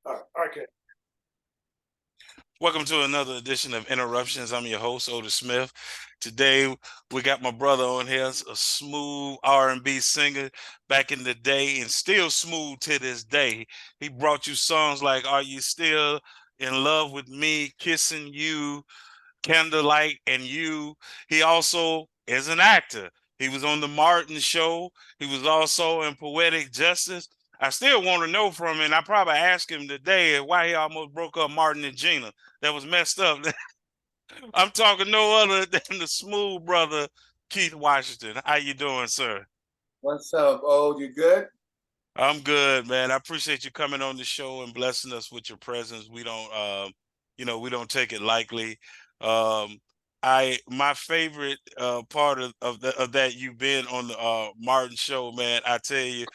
Okay. Welcome to another edition of Interruptions. I'm your host, Otis Smith. Today we got my brother on here, a smooth R&B singer back in the day and still smooth to this day. He brought you songs like Are You Still in Love with Me, Kissing You, Candlelight, and You. He also is an actor. He was on the Martin Show. He was also in Poetic Justice. I still want to know from him. I probably asked him today why he almost broke up Martin and Gina. That was messed up. I'm talking no other than the smooth brother Keith Washington. How you doing, sir? What's up? Oh, you good? I'm good, man. I appreciate you coming on the show and blessing us with your presence. We don't take it lightly. Um, my favorite part of that you've been on the Martin show, man. I tell you,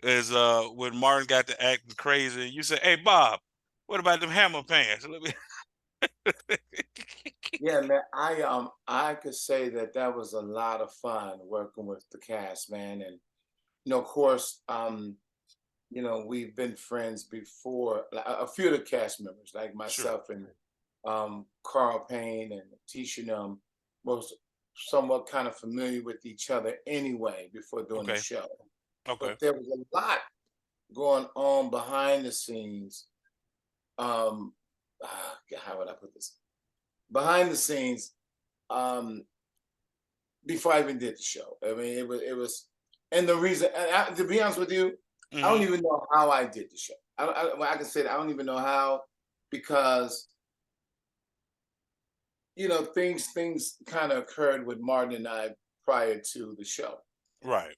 is when Martin got to acting crazy. You said, "Hey, Bob, what about them hammer pants?" Let me. Yeah, man. I could say that that was a lot of fun working with the cast, man. And of course, we've been friends before. A few of the cast members, like Sure. myself and Carl Payne and Tisha, was somewhat kind of familiar with each other anyway before doing the Okay. show. Okay. But there was a lot going on behind the scenes. How would I put this? Behind the scenes, um, before I even did the show. I mean, it was, and the reason, to be honest with you, I don't Hmm. even know how I did the show. Well, I can say that I don't even know how, because things kind of occurred with Martin and I prior to the show, Right.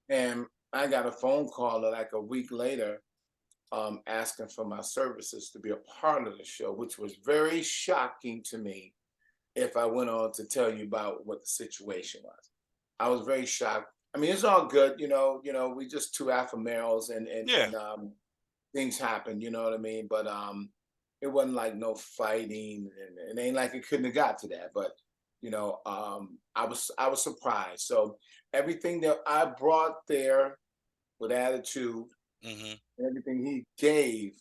and I got a phone call like a week later, asking for my services to be a part of the show, which was very shocking to me if I went on to tell you about what the situation was. I was very shocked. I mean, it's all good, we just two alpha males, and Yeah. things happen, you know what I mean? But it wasn't like no fighting, and it ain't like it couldn't have got to that. But I was surprised. So everything that I brought there with attitude Hmm. and everything he gave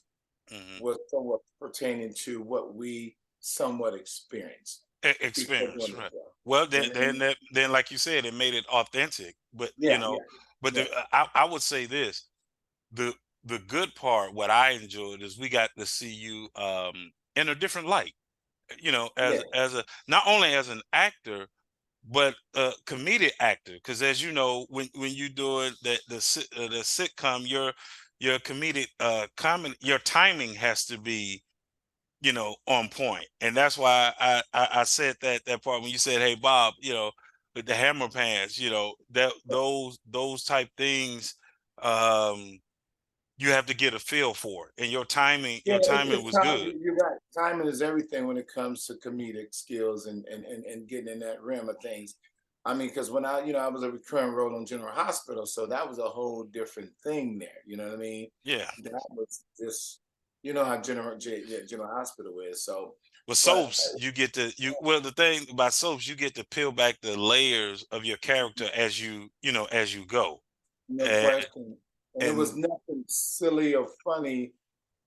Hmm. was somewhat pertaining to what we somewhat experienced before Experience, doing the right? show. Well, You know then, what I then, mean? that, then, like you said, it made it authentic. But Yeah, yeah, yeah. I would say this: the the good part, what I enjoyed, is we got to see you in a different light. Yeah, As a not only as an actor, but a comedic actor. Because as you know, when you do it, the sitcom, your comedic comedy, your timing has to be on point. And that's why I said that part when you said, "Hey, Bob," with the hammer pants, that those type things, um, you have to get a feel for it. And yeah. your It's timing was time. good. You're right. Timing is everything when it comes to comedic skills and getting in that realm of things. I mean, because when I was a recurring role on General Hospital, so that was a whole different thing there. You know what I mean? Yeah. That was just, how General Hospital is. So, With but soaps, well, the thing about soaps, you get to peel back the layers of your character as you go. no And question. And it was and nothing silly or funny,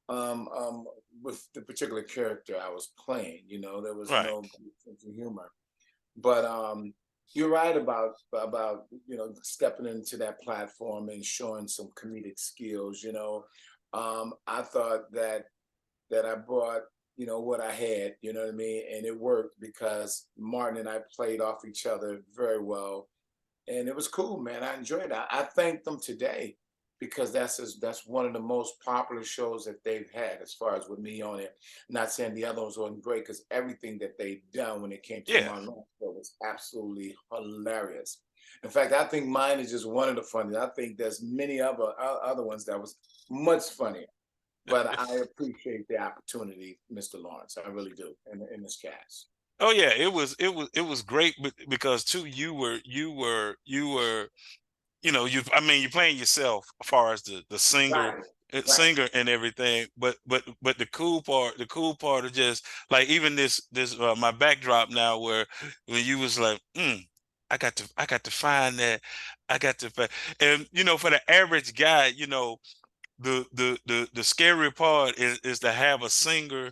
um, um, with the particular character I was playing. There was right. no sense of humor. But you're right about stepping into that platform and showing some comedic skills. I thought that I brought what I had. You know what I mean, and it worked because Martin and I played off each other very well, and it was cool, man. I enjoyed it. I thank them today because that's one of the most popular shows that they've had as far as with me on it. Not saying the other ones weren't great, because everything that they've done when it came to the Yeah. Martin Lawrence show was absolutely hilarious. In fact, I think mine is just one of the funniest. I think there's many other ones that was much funnier. But I appreciate the opportunity, Mr. Lawrence. I really do, in this cast. Oh yeah, it was great, because too you were I mean, you're playing yourself as far as the singer, Right, right. and everything. But the cool part is just like even this my backdrop now, where when you was like, I got to find that, I got to find, and for the average guy, the scary part is to have a singer,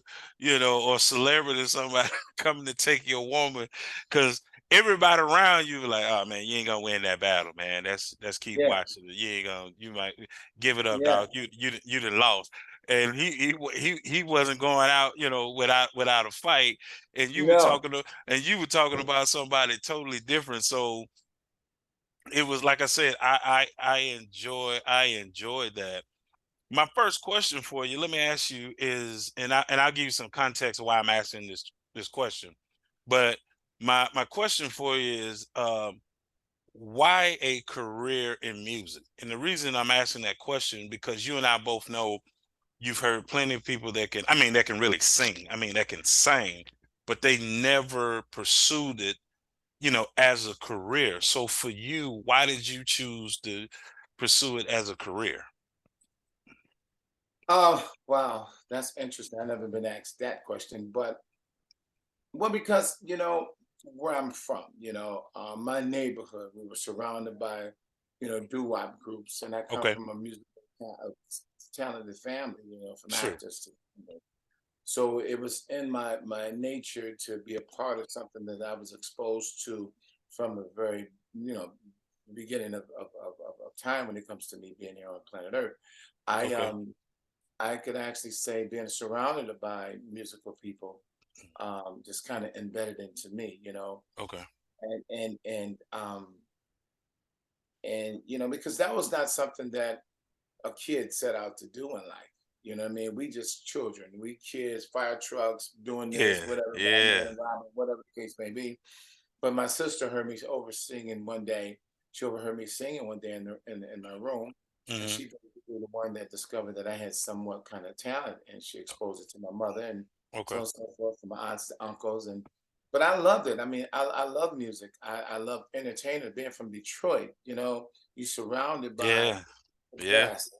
or celebrity, somebody coming to take your woman, because everybody around you like, oh man, you ain't gonna win that battle, man. That's keep Yeah, watching it. You might give it up, yeah. dog. You done lost. And he wasn't going out, without a fight. And No. you were talking about somebody totally different. So it was like I said, I enjoy that. My first question for you, let me ask you is, and I'll give you some context of why I'm asking this question. But my question for you is, why a career in music? And the reason I'm asking that question, because you and I both know you've heard plenty of people that can really sing. That can sing, but they never pursued it, as a career. So for you, why did you choose to pursue it as a career? Oh, wow, that's interesting. I've never been asked that question, but well, because where I'm from, my neighborhood, we were surrounded by, doo-wop groups, and I come Okay, from a talented family, from sure. actors so it was in my nature to be a part of something that I was exposed to from the very, beginning of time when it comes to me being here on planet Earth. I Okay, um I could actually say being surrounded by musical people just kind of embedded into me, okay. and and and um because that was not something that a kid set out to do in life. You know what I mean? We just children, we kids, fire trucks, doing this, Yeah, whatever, Batman yeah. and Robin, whatever the case may be. But my sister heard me over singing one day. She overheard me singing one day in my room, and Hmm. she was the one that discovered that I had somewhat kind of talent, and she exposed it to my mother and so Okay. on and so forth, from my aunts to uncles, and but I loved it. I mean, I love music. I love entertainment. Being from Detroit, you're surrounded by Yeah, the yeah. best,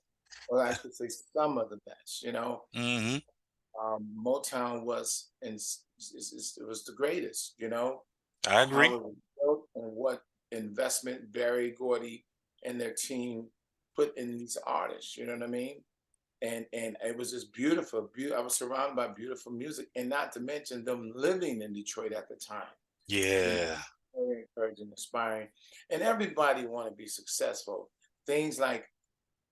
or I should say, some of the best. Hmm. Motown was and it was the greatest. I How agree. it was built and what investment Barry Gordy and their team put in these artists. You know what I mean? And it was just beautiful. I was surrounded by beautiful music, and not to mention them living in Detroit at the time. You know, Yeah. very encouraging, inspiring, and everybody want to be successful. Things like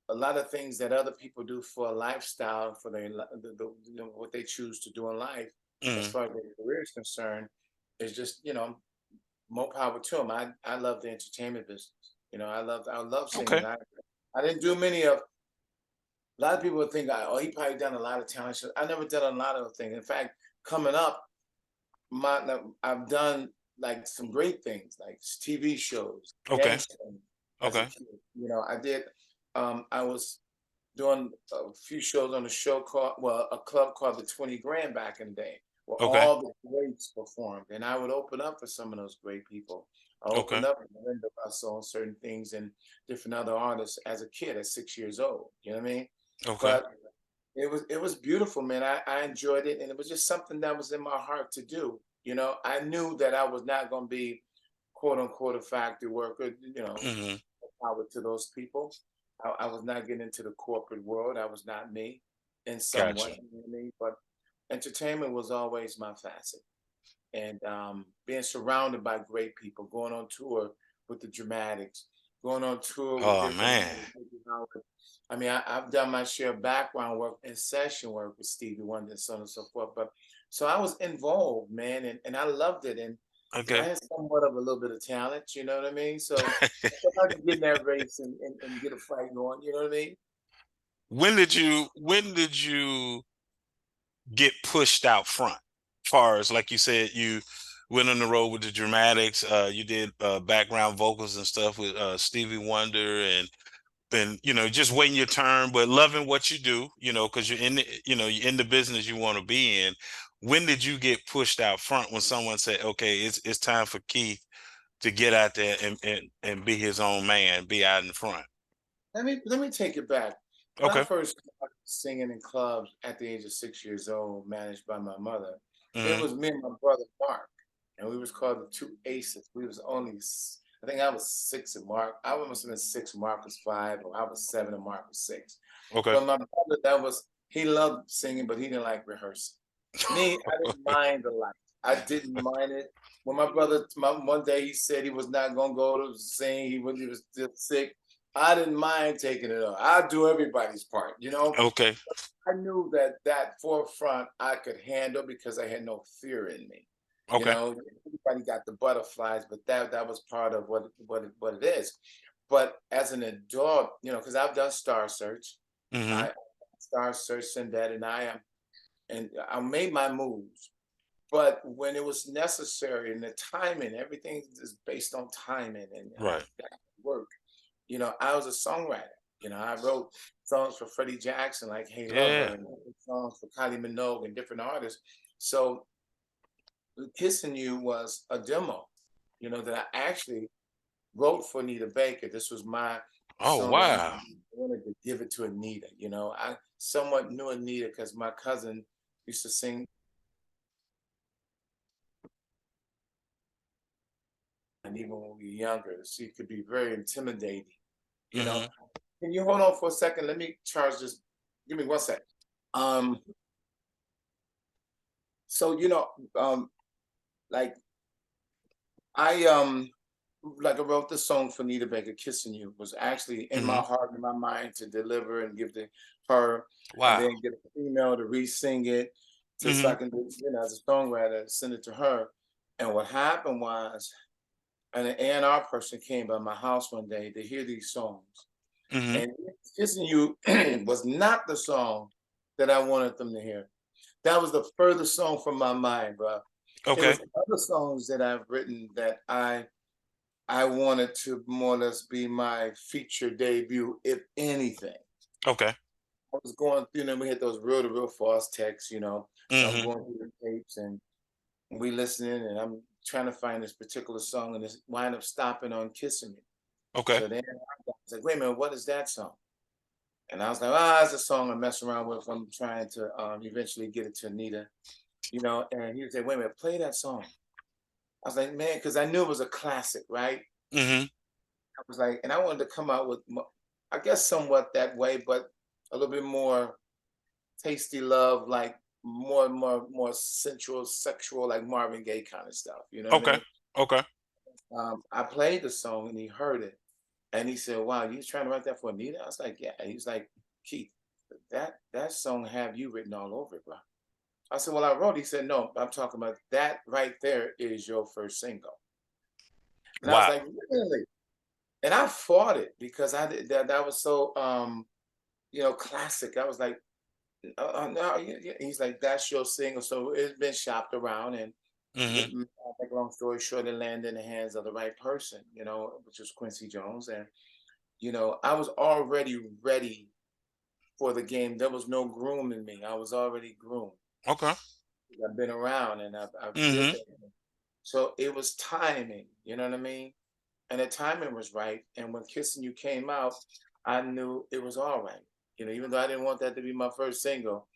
a lot of things that other people do for a lifestyle, for what they choose to do in life, as Hmm. far as their career is concerned, is just more power to them. I love the entertainment business. I love singing. Okay. I didn't do many of. A lot of people would think, oh, he probably done a lot of talent shows. I never done a lot of things. In fact, coming up, I've done like some great things, like TV shows, Okay. gangster as a Okay. kid. I did. I was doing a few shows on a show called, well, a club called the 20 Grand back in the day, where Okay. all the greats performed. And I would open up for some of those great people. I opened Okay. up for Linda Russell and certain things and different other artists as a kid at 6 years old. You know what I mean? Okay. But it was beautiful, man. I enjoyed it, and it was just something that was in my heart to do. I knew that I was not going to be quote unquote a factory worker. Hmm. Power to those people. I was not getting into the corporate world. I was not me, in Gotcha. somewhat, you know what I mean? But entertainment was always my facet, and being surrounded by great people, going on tour with the Dramatics, going on tour with Oh different. man. I mean, I've done my share of background work and session work with Stevie Wonder and so on and so forth. But so I was involved, man, and I loved it. And I Okay. had somewhat of a little bit of talent, you know what I mean? So I could get in that race and get a fight going, you know what I mean? When did you get pushed out front? Far as, like you said, you went on the road with the Dramatics. You did background vocals and stuff with Stevie Wonder, and just waiting your turn, but loving what you do. Because you're in the business you want to be in. When did you get pushed out front? When someone said, "Okay, it's time for Keith to get out there and be his own man, be out in front." Let me take it back. When I Okay. first started singing in clubs at the age of 6 years old, managed by my mother, it Hmm. was me and my brother Mark, and we was called the Two Aces. We was I think I was six and Mark. I must have been six, Mark was five, or I was seven and Mark was six. Okay. But my brother, he loved singing, but he didn't like rehearsing. Me, I didn't mind a lot. I didn't mind it. When my brother, one day he said he was not gonna go to sing, he was still sick. I didn't mind taking it on. I'll do everybody's part, you know. Okay. I knew that that forefront I could handle because I had no fear in me. You Okay. know, everybody got the butterflies, but that was part of what it is. But as an adult, you know, because I've done Star Search, Mm-hmm. I Star Search and that, and I made my moves. But when it was necessary and the timing, everything is based on timing and Right. that work. You know, I was a songwriter. You know, I wrote songs for Freddie Jackson, like "Hey Lover," Yeah. and songs for Kylie Minogue and different artists. So, "Kissing You" was a demo. You know, that I actually wrote for Anita Baker. This was my Oh, song that I wow. wanted to give it to Anita. You know, I somewhat knew Anita because my cousin used to sing, and even when we were younger, she could be very intimidating. You know, Mm-hmm. can you hold on for a second? Let me charge this. Give me 1 second. Um, so like I like I wrote the song for Nita Baker, "Kissing You," was actually in my Mm-hmm. heart and my mind to deliver and give to her, and Wow. then get a female to re-sing it, to so Mm-hmm. I can, as a songwriter, send it to her. And what happened was, an A&R person came by my house one day to hear these songs, Mm-hmm. and "Kissing You" was not the song that I wanted them to hear. That was the furthest song from my mind, bro. It Okay. was other songs that I've written that I wanted to more or less be my feature debut, if anything. Okay. I was going through, we had those real to real false texts, so I'm Mm-hmm. going through the tapes and we listening, and I'm trying to find this particular song, and it's wind up stopping on "Kissing Me." Okay. So then I was like, wait a minute, what is that song? And I was like, ah, it's a song I mess around with. I'm trying to eventually get it to Anita, and he would say, wait a minute, play that song. I was like, man, because I knew it was a classic, right? Mm-hmm. I was like, and I wanted to come out with, I guess, somewhat that way, but a little bit more tasty love, like more sensual, sexual, like Marvin Gaye kind of stuff. You know what I Okay. mean? Okay. I played the song and he heard it, and he said, "Wow, you trying to write that for Anita?" I was like, "Yeah." He's like, "Keith, that song have you written all over it, bro." I said, "Well, I wrote." He said, "No, I'm talking about that right there is your first single." And I was Wow. like, "Really?" And I fought it because I did that was so classic. I was like, no, he's like, "That's your single." So it's been shopped around, and Mm-hmm. make a long story short, it landed in the hands of the right person, which was Quincy Jones. And I was already ready for the game. There was no groom in me. I was already groomed. Okay. I've been around and I've did Mm-hmm. that. So it was timing, you know what I mean? And the timing was right. And when Kissing You came out, I knew it was all right. Even though I didn't want that to be my first single,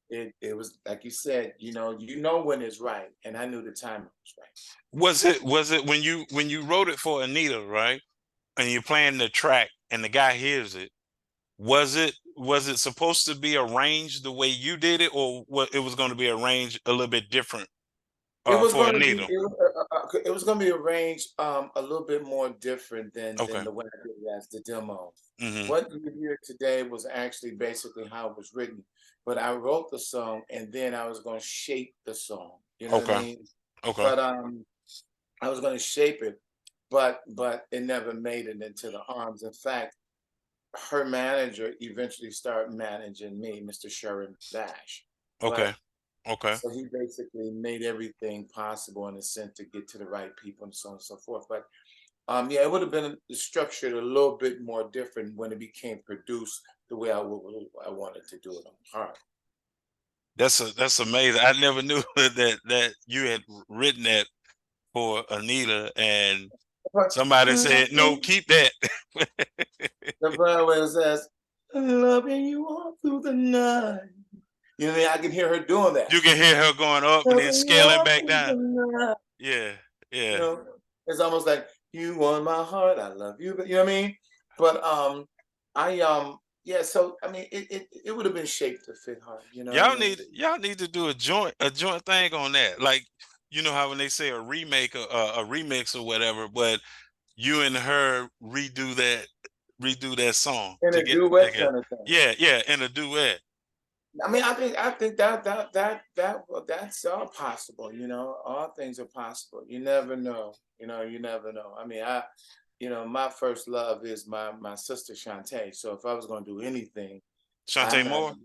it was like you said, when it's right. And I knew the timing was right. Was it when you wrote it for Anita, right? And you're playing the track and the guy hears it, was it supposed to be arranged the way you did it, or what it was going to be arranged a little bit different It was for going to be Anita? it was going to be arranged a little bit more different than Okay. the way I did it as the demo. Mm-hmm. What you hear today was actually basically how it was written, but I wrote the song and then I was going to shape the song. You know what I Okay. mean? Okay. But I was going to shape it, but it never made it into the arms. In fact, her manager eventually started managing me, Mr. Sharon Dash. Okay. But Okay. so he basically made everything possible in a sense to get to the right people and so on and so forth. But yeah, it would have been structured a little bit more different when it became produced the way I wanted to do it on part. That's amazing. I never knew that you had written that for Anita, and But somebody said, "No, keep that." the part where it says, "Loving you all through the night," I can hear her doing that. You can hear her going up and then Loving you scaling all back through the down. night. Yeah. You Yeah. know, it's almost like you won my heart. I love you, but you know what I mean. But I yeah. So I mean, it would have been shaped to fit her. You know what I mean? Y'all need to do a joint thing on that. Like, you know how when they say a remake or a remix or whatever, but you and her redo that song In to a get duet together. kind of thing. Yeah, yeah, in a duet. I mean, I think that well, that's all possible. You know, all things are possible. You never know. You know, you never know. I mean, my first love is my sister Shantae. So if I was going to do anything, Shantae I'm not Moore.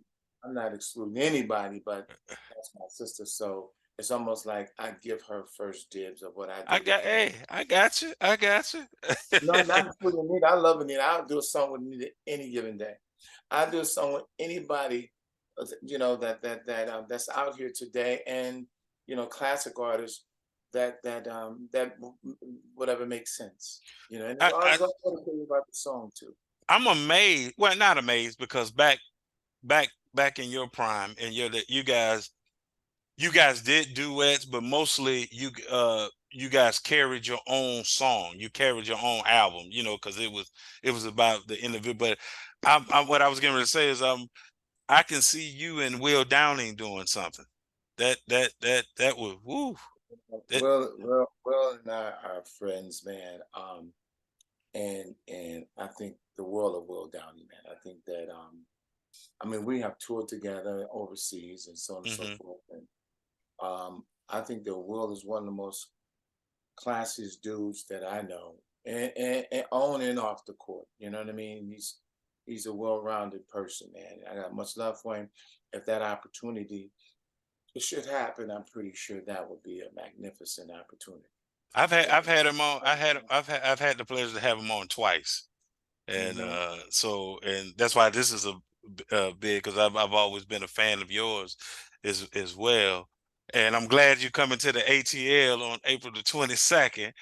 I'm not excluding anybody, but that's my sister. So it's almost like I give her first dibs of what I do with her. I got you. I got you. No, not including Anita. I love Anita. I'll do a song with Anita any given day. I do a song with anybody, that's out here today, and classic artists whatever makes sense. And I, I I was going to tell you about the song too. I'm amazed. Well, not amazed because back in your prime and you guys did duets, but mostly you guys carried your own song. You carried your own album, because it was about the individual. But what I was going to say is I can see you and Will Downing doing something. That was woo. That Well, and I are friends, man. And I think the world of Will Downey, man. I think that I mean, we have toured together overseas and so on and so hmm forth. And I think that Will is one of the most classiest dudes that I know, and on and off the court. You know what I mean? He's a well-rounded person, man. I got much love for him. If that opportunity it should happen, I'm pretty sure that would be a magnificent opportunity. I've had him on. I've had the pleasure to have him on twice. And Hmm. and that's why this is a big, because I've always been a fan of yours as well. And I'm glad you coming to the ATL on April the 22nd.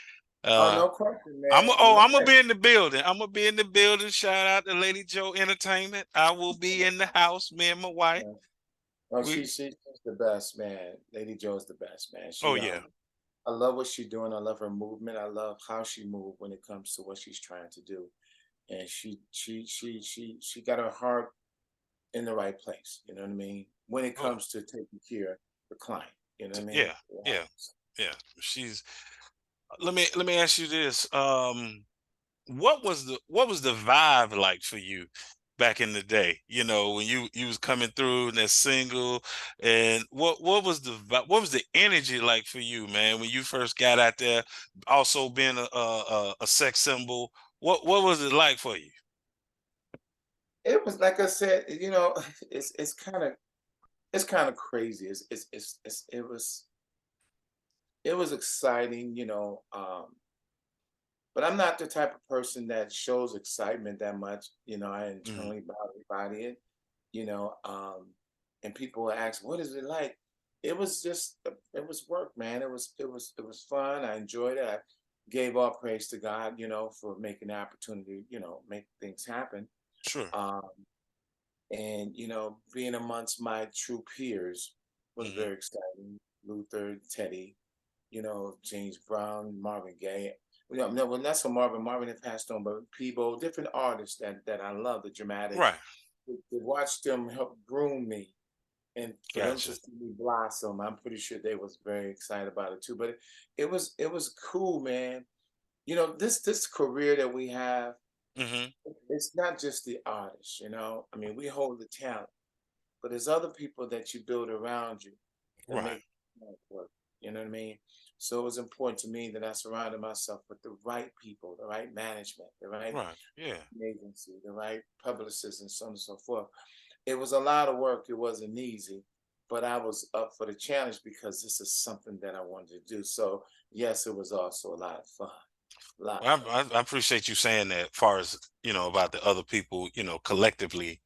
Oh, uh no question, man. I'm gonna be in the building. I'm gonna be in the building. Shout out to Lady Joe Entertainment. I will be in the house, me and my wife. Yeah. Oh, We she's the best, man. Lady Joe's the best, man. Oh yeah. I love what she's doing. I love her movement. I love how she moved when it comes to what she's trying to do. And she got her heart in the right place. You know what I mean? When it Oh comes to taking care of the client. You know what I mean? yeah. Yeah. Yeah. She's let me ask you this. What was the vibe like for you back in the day, when you was coming through in that single? And what was the energy like for you, man, when you first got out there, also being a sex symbol? What was it like for you? It was like I said, it's kind of crazy. It was exciting, but I'm not the type of person that shows excitement that much. I hmm internally body it, you know. And people will ask, "What is it like?" It was work, man. It was fun. I enjoyed it. I gave all praise to God, for making the opportunity, make things happen. Sure. Um, and being amongst my true peers was hmm very exciting. Luther, Teddy, James Brown, Marvin Gaye. No, well, not so Marvin. Marvin had passed on, but people, different artists that I love, the dramatic. Right. To watch them help groom me, and for them to Gotcha. see me blossom, I'm pretty sure they was very excited about it too. But it was cool, man. This career that we have, hmm it's not just the artist. I mean, we hold the talent, but there's other people that you build around you that Right. make it work. You know what I mean? So it was important to me that I surrounded myself with the right people, the right management, the right Right. Yeah. agency, the right publicists, and so on and so forth. It was a lot of work. It wasn't easy, but I was up for the challenge because this is something that I wanted to do. So yes, it was also a lot of fun. A lot of Well, fun. I appreciate you saying that, as far as about the other people, collectively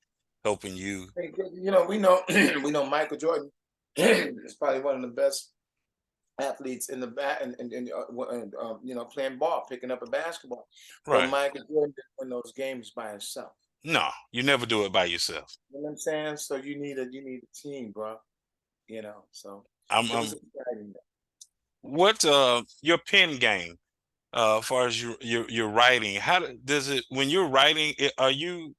helping you. Hey, we know we know Michael Jordan is probably one of the best athletes in the back and playing ball, picking up a basketball. But Right. Michael Jordan didn't win those games by himself. No, you never do it by yourself. You know what I'm saying? So you need a team, bro. So it I'm was exciting. what your pen game, as far as your writing, does it, when you're writing, are you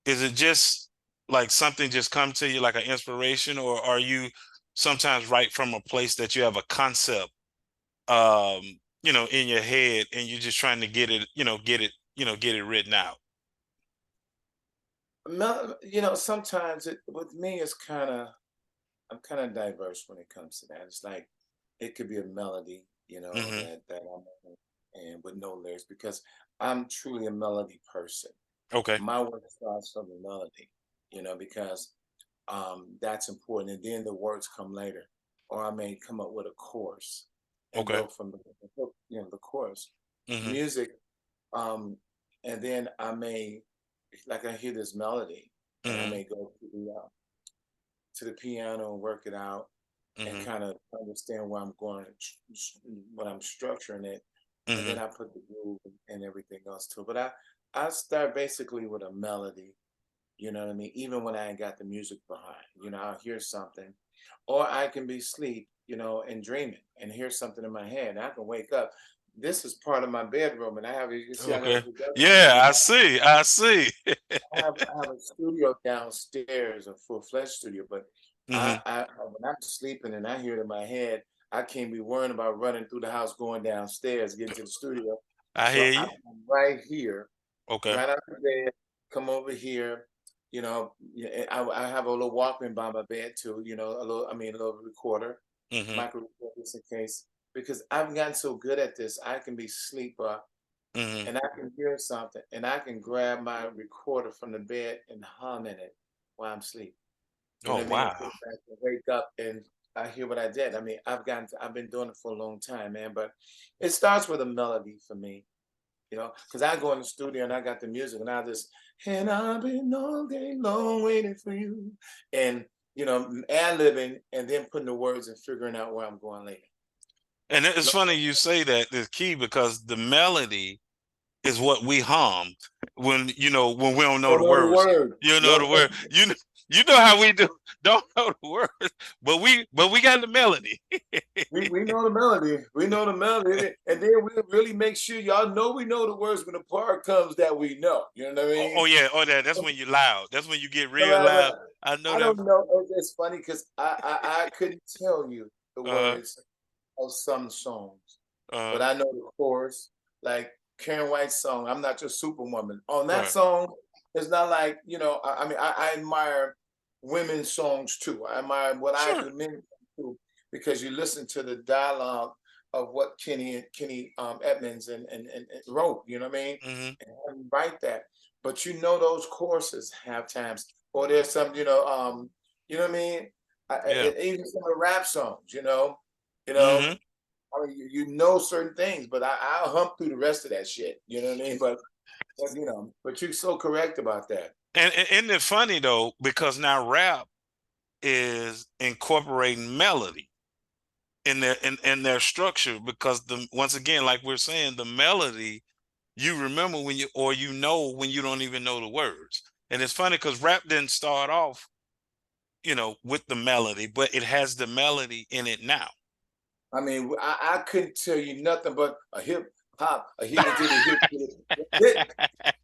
is it just like something just come to you like an inspiration, or are you sometimes write from a place that you have a concept, um, in your head, and you're just trying to get it, get it written out? Sometimes with me, it's I'm kind of diverse when it comes to that. It's like it could be a melody, Hmm. that I'm on, and with no lyrics because I'm truly a melody person. Okay. My work starts from the melody, because that's important, and then the words come later, or I may come up with a chorus and Okay. build from the hook, the chorus, Hmm. music, um, and then I hear this melody, and I Hmm. may go to the piano and work it out and Hmm. kind of understand where I'm going, when I'm structuring it, and Hmm. then I put the groove and everything else to it. But I start basically with a melody, you know what I mean? Even when I ain't got the music behind, I'll hear something, or I can be asleep, and dreaming and hear something in my head. And I can wake up. This is part of my bedroom, and you see, I got a Okay. production Yeah, studio. I see. I see. I have a studio downstairs, a full-fledged studio, but Hmm. when I'm sleeping and I hear it in my head, I can't be worrying about running through the house, going downstairs, getting to the studio. I So hear I'm you. right here, Okay. right out of bed, come over here. Yeah, I have a little Walkman by my bed too. A little recorder, Hmm. micro recorder, just in case, because I've gotten so good at this. I can be sleeper Hmm. and I can hear something, and I can grab my recorder from the bed and hum in it while I'm asleep. You know Oh what I mean? And wow. put it back and wake up and I hear what I did. I mean, I've been doing it for a long time, man. But it starts with a melody for me, because I go in the studio and I got the music and and I've been all day long waiting for you. And, ad libbing and then putting the words and figuring out where I'm going later. And it's funny you say that is key, because the melody is what we hum when we don't know Don't the know the words. word. You know the Yep. word. You know how we do don't know the words, but we got the melody. We know the melody. We know the melody. And then we'll really make sure y'all know we know the words when the part comes that we know. You know what I Oh, mean? oh yeah, oh that's when you're loud. That's when you get So, real loud. I know I that. don't know. It's funny because I couldn't tell you the Uh words of some songs, uh but I know the chorus. Like Karen White's song, "I'm Not Your Superwoman." On that right. song, it's not like I admire women's songs too. I admire what I Sure. do men too, because you listen to the dialogue of what Kenny Edmonds and wrote. You know what I mean? Hmm. And write that, but those choruses have times, or there's some, you know what I mean? Yeah. Even some of the rap songs, you know, Hmm. I mean, you know certain things, but I'll hump through the rest of that shit. You know what I mean? But you're so correct about that. And isn't it funny though, because now rap is incorporating melody in their structure, because the once again, like we're saying, the melody you remember when you know when you don't even know the words. And it's funny because rap didn't start off, with the melody, but it has the melody in it now. I mean, I couldn't tell you nothing but a hip hop, a hit to the hip, hit.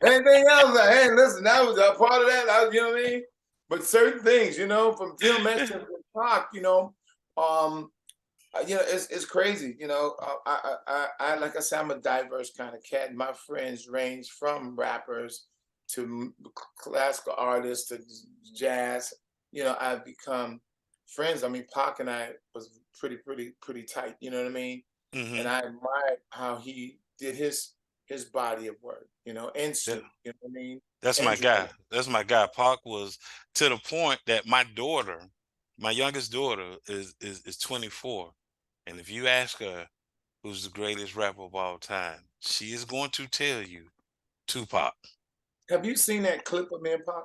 Anything else? Hey, listen, that was a part of that. You know what I mean? But certain things, from DMX to Pac, um, it's crazy. Like I said, I'm a diverse kind of cat. My friends range from rappers to classical artists to jazz. I've become friends. I mean, Pac and I was pretty tight. You know what I mean? And Hmm. I admired how he did his body of work. And Yeah, Snoop. You know what I mean? that's And my Dre. guy. That's my guy. Pac was to the point that my daughter, my youngest daughter, is 24, and if you ask her who's the greatest rapper of all time, she is going to tell you Tupac. Have you seen that clip of me and Pac?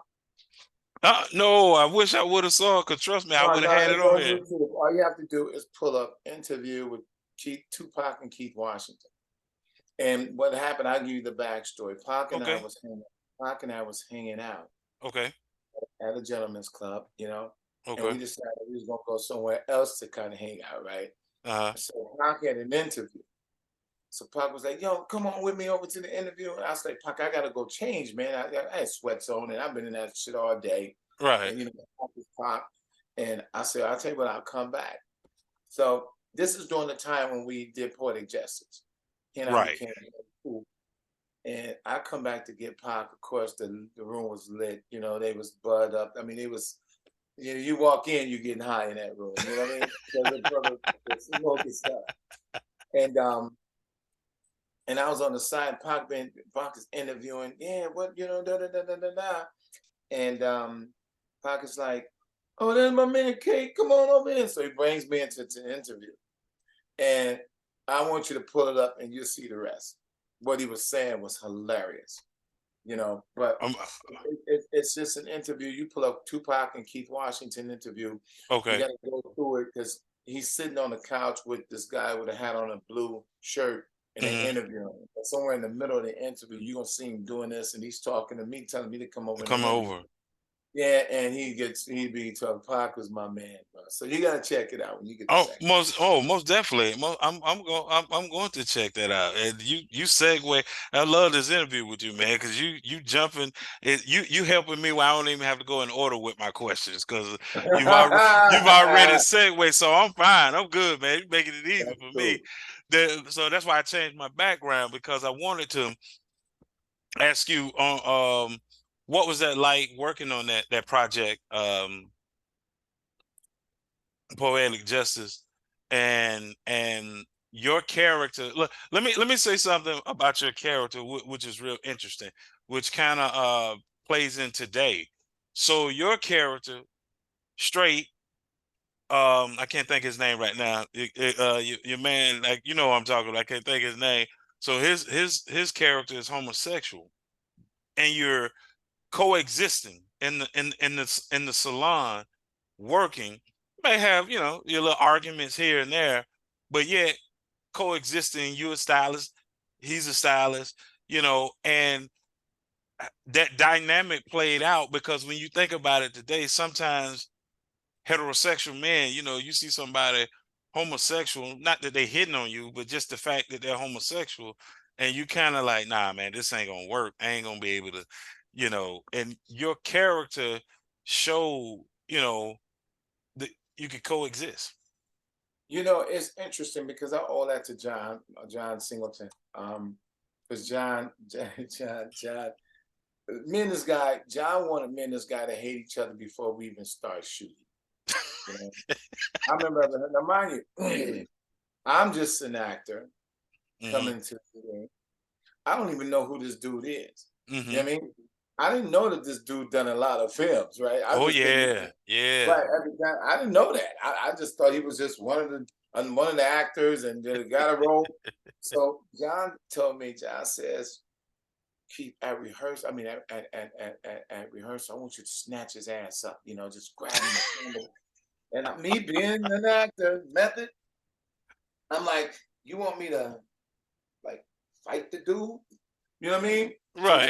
No, I wish I would have saw it, because trust me, I No, would have no, had it it's on on here. YouTube. All you have to do is pull up interview with Tupac and Keith Washington. And what happened, I'll give you the backstory. Okay. Pac and I was hanging out Okay. at a gentleman's club, and Okay. we decided we was gonna go somewhere else to kind of hang out, right? Uh-huh. So Pac had an interview. So Pac was like, yo, come on with me over to the interview. And I was like, Pac, I gotta go change, man. I had sweats on and I've been in that shit all day. Right. And Pac is Pac. And I said, I'll tell you what, I'll come back. So this is during the time when we did Poetic Justice. He and I Right. became cool. And I come back to get Pac. Of course, the room was lit. They was bud up. I mean, it was, you walk in, you're getting high in that room. You know what I mean? So the brother was smoking stuff. And I was on the side, Pac is interviewing, yeah, what, da da da da da da. And Pac is like, oh, there's my man Kate, come on over in. So he brings me into the interview. And I want you to pull it up and you'll see the rest. What he was saying was hilarious, but Um, it's just an interview. You pull up Tupac and Keith Washington interview. You okay. got to go through it because he's sitting on the couch with this guy with a hat on, a blue shirt, and they're Hmm. interviewing him. But somewhere in the middle of the interview, you're going to see him doing this, and he's talking to me, telling me to come over in the Come interview. over. Yeah, and he be talking. Pac was my man, bro. So you got to check it out when you get the Oh, chance. most definitely. I'm going to check that out. And you segue. I love this interview with you, man, because you jumping you helping me where I don't even have to go in order with my questions because you've already segued. So I'm fine. I'm good, man. You're making it easy That's for me. cool. So that's why I changed my background because I wanted to ask you on what was that like working on that project. Poetic Justice and your character. Look, let me say something about your character which is real interesting, which kind of plays in today. So your character, straight, I can't think his name right now. Your man, like, what I'm talking about. I can't think his name. So his character is homosexual, and you're coexisting in the salon, working. You may have, your little arguments here and there, but yet coexisting. You a stylist, he's a stylist, and that dynamic played out because when you think about it today, sometimes heterosexual men, you see somebody homosexual, not that they hitting on you, but just the fact that they're homosexual, and you kind of like, nah, man, this ain't gonna work. I ain't gonna be able to, and your character showed, that you could coexist. It's interesting because I owe that to John Singleton. Because John, me and this guy, John wanted me and this guy to hate each other before we even start shooting. You know, I remember, now mind you, I'm just an actor Hmm. coming to the game. I don't even know who this dude is. You know Hmm. what I mean? I didn't know that this dude done a lot of films, right? I Oh just think, yeah, yeah. right, every time I didn't know that. I just thought he was just one of the actors and got a role. So John says, keep at rehearsal. I mean, at rehearsal, I want you to snatch his ass up. Just grab him. And me being an actor method, I'm like, you want me to like fight the dude? You know what I mean? So Right.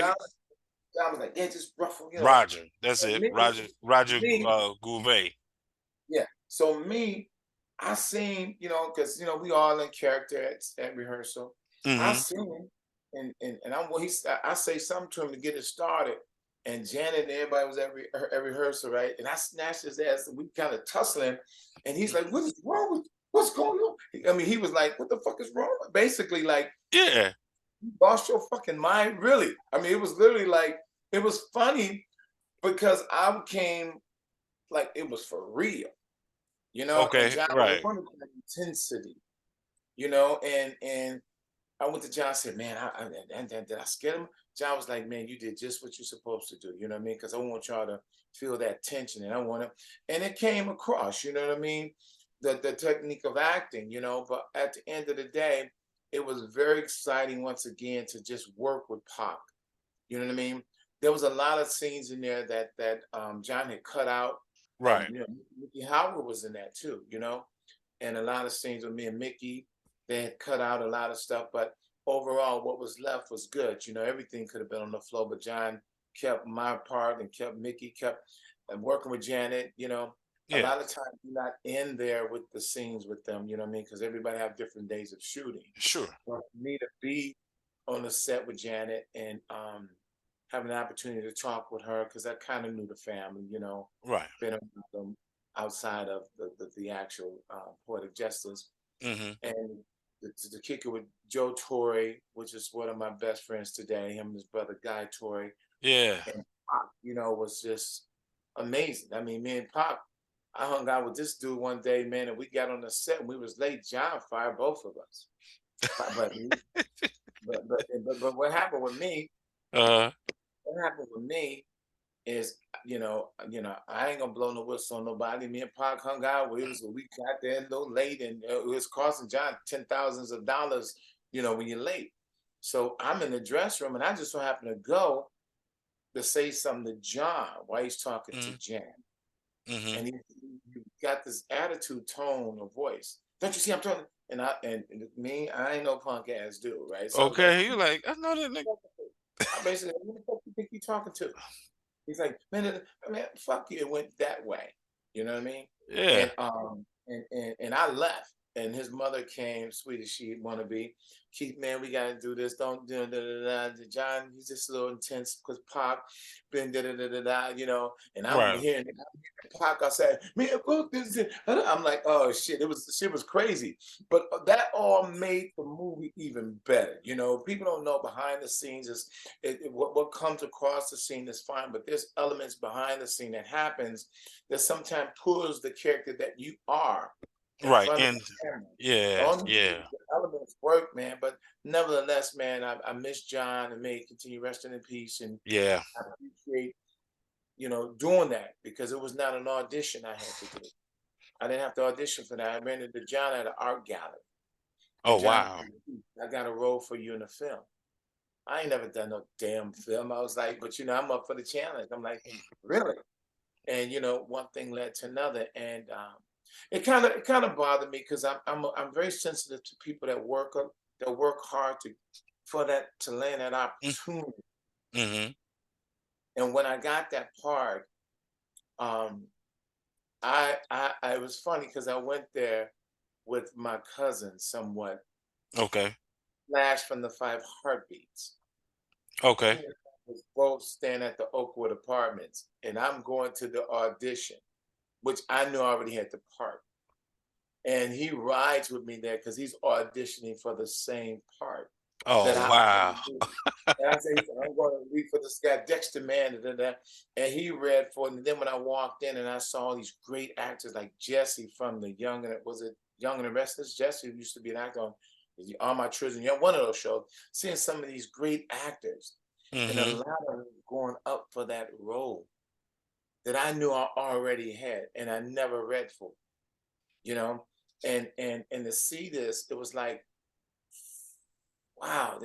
John was like, yeah, just ruffle. Roger. That's And it. me, Roger me, Gouvet. yeah. So me, I seen, because we all in character at rehearsal. I Hmm. seen him, and I say something to him to get it started. And Janet and everybody was at rehearsal, right? And I snatched his ass, and we kind of tussling. And he's like, "What is wrong with? What's going on?" I mean, he was like, "What the fuck is wrong?" Basically, like, Yeah. you lost your fucking mind, really. I mean, it was literally like it was funny because I became like it was for real. And Okay. John Right. wanted that intensity, and I went to John and said, man, and did I scare him? John was like, man, you did just what you're supposed to do, you know what I mean? Because I want y'all to feel that tension, and I want to, and it came across, you know what I mean? The technique of acting, but at the end of the day, it was very exciting once again to just work with Pac. You know what I mean? There was a lot of scenes in there that John had cut out. Right. Mickey Howard was in that too, and a lot of scenes with me and Mickey, they had cut out a lot of stuff, but overall, what was left was good. Everything could have been on the floor, but John kept my part and kept Mickey, kept working with Janet. A Yeah. lot of times you're not in there with the scenes with them, you know what I mean? Because everybody have different days of shooting. Sure. But for me to be on the set with Janet and have an opportunity to talk with her, because I kind of knew the family, you know, Right. been around them outside of the actual Poetic Justice. Hmm. And to kick it with Joe Torre, which is one of my best friends today, him and his brother Guy Torre, Yeah. and Pac, you know, was just amazing. I mean, me and Pac, I hung out with this dude one day, man, and we got on the set and we was late. John fired both of us. But but what happened with me? Uh, What happened with me is, I ain't gonna blow no whistle on nobody. Me and Pac hung out. We got there a little late, and it was costing John $10,000. You know, when you're late. So I'm in the dress room, and I just so happen to go to say something to John while he's talking to hmm. Jan, Hmm. and he got this attitude, tone of voice. Don't you see I'm talking? And me, I ain't no punk ass dude, right? So I was like, Okay. You like, I know that nigga. I basically, who the fuck you think you talking to? He's like, man, fuck you. It went that way. You know what I mean? Yeah. And I left. And his mother came, sweet as she'd want to be. Keith, man, we gotta do this. Don't do John, he's just a little intense because Pac been you know. And I'm Right. hearing Pac. I said, man, fuck this. I'm like, oh shit, shit was crazy. But that all made the movie even better. You know, people don't know behind the scenes is what comes across the scene is fine, but there's elements behind the scene that happens that sometimes pulls the character that you are in Right. front of And the camera. yeah. All Yeah. the elements work, man. But nevertheless, man, I miss John, and may he continue resting in peace. And Yeah. I appreciate, doing that because it was not an audition I had to do. I didn't have to audition for that. I ran into John at an art gallery. Oh, And John, wow. I got a role for you in a film. I ain't never done no damn film. I was like, but I'm up for the challenge. I'm like, really? And one thing led to another, and it kind of bothered me because I'm very sensitive to people that work hard for that to land that opportunity. Mm-hmm. And when I got that part, um, I it was funny because I went there with my cousin somewhat, Okay. Flash from the Five Heartbeats. Okay. He and I was both staying at the Oakwood Apartments, and I'm going to the audition, which I knew I already had the part. And he rides with me there because he's auditioning for the same part that Oh, I wow. already do. And I said, I'm going to read for this guy, Dexter Man, and he read for it. And then when I walked in and I saw all these great actors like Jesse from the was it Young and the Restless? Jesse who used to be an actor on My Children, one of those shows, seeing some of these great actors and a Mm-hmm. lot of them going up for that role that I knew I already had and I never read for, you know? And to see this, it was like, wow,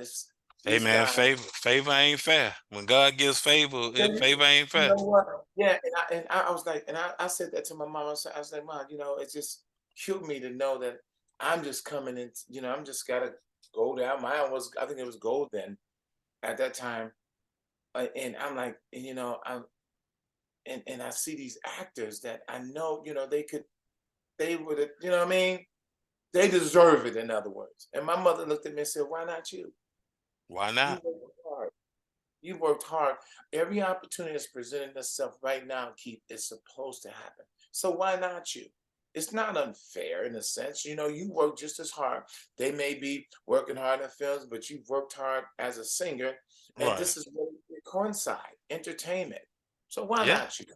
Hey these man, guys. favor ain't fair. When God gives favor, You favor ain't fair. know what? Yeah, and I was like, and I said that to my mom. I was like, Mom, it just killed me to know that I'm just coming in. I'm just gotta go down. Mine was, I think it was gold then at that time, and I'm like, and I see these actors that I know, they would have, you know what I mean? They deserve it, in other words. And my mother looked at me and said, "Why not you? Why You not? worked hard. You worked hard. Every opportunity that's presenting itself right now, Keith, is supposed to happen. So why not you? It's not unfair in a sense. You work just as hard. They may be working hard in films, but you've worked hard as a singer, and Right. this is what it coincide, entertainment. So why Yeah. not you?"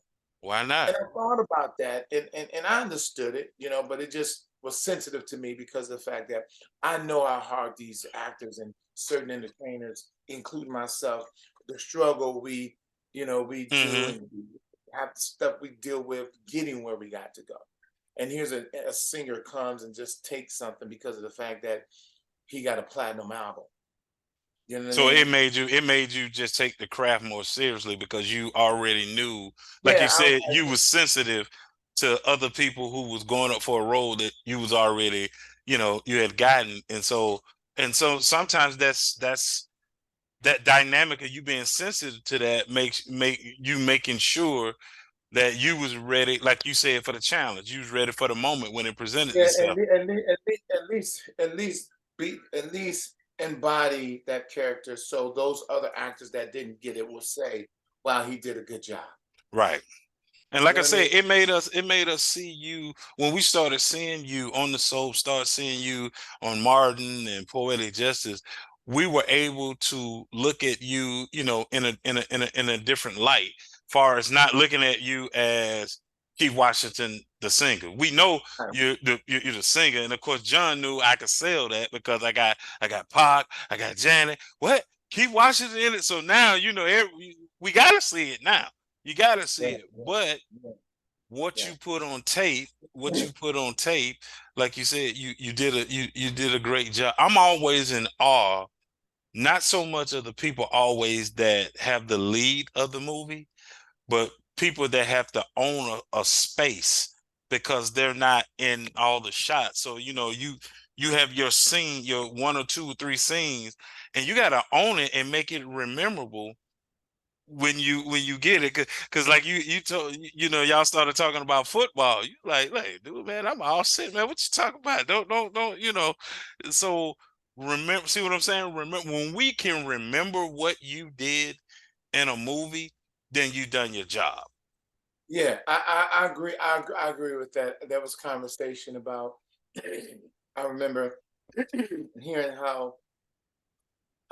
Why not? And I thought about that, and I understood it, but it just was sensitive to me because of the fact that I know how hard these actors and certain entertainers, including myself, the struggle we do Mm-hmm. and we have stuff we deal with getting where we got to go. And here's a singer comes and just takes something because of the fact that he got a platinum album. You know what I So mean? it made you just take the craft more seriously because you already knew, like you Yeah, I was said, you like, was sensitive to other people who was going up for a role that you was already, you had gotten. And so sometimes that's that dynamic of you being sensitive to that make you making sure that you was ready, like you said, for the challenge. You was ready for the moment when it presented Yeah, itself. at least embody that character, so those other actors that didn't get it will say, "Wow, he did a good job." Right. And You like know I what I mean? said, it made us see you when we started seeing you on the soap, start seeing you on Martin and Poetic Justice. We were able to look at you, you know, in a different light, far as not looking at you as Keith Washington, the singer. We know you're the singer, and of course John knew I could sell that because I got Pac, I got Janet. What, Keith Washington in it? So now you know we gotta see it now. You gotta see Yeah, it. yeah, But yeah, what yeah. you put on tape, what you put on tape, like you said, you did a great job. I'm always in awe, not so much of the people always that have the lead of the movie, but people that have to own a space because they're not in all the shots. So you know, you have your scene, your one or two or three scenes, and you gotta own it and make it memorable when you get it, because like you told, you know, y'all started talking about football. You like dude, man, I'm all set, man, what you talking about? Don't you know? So remember, see what I'm saying? Remember, when we can remember what you did in a movie, then you done your job. Yeah, I agree. I agree with that. There was conversation about. I remember hearing how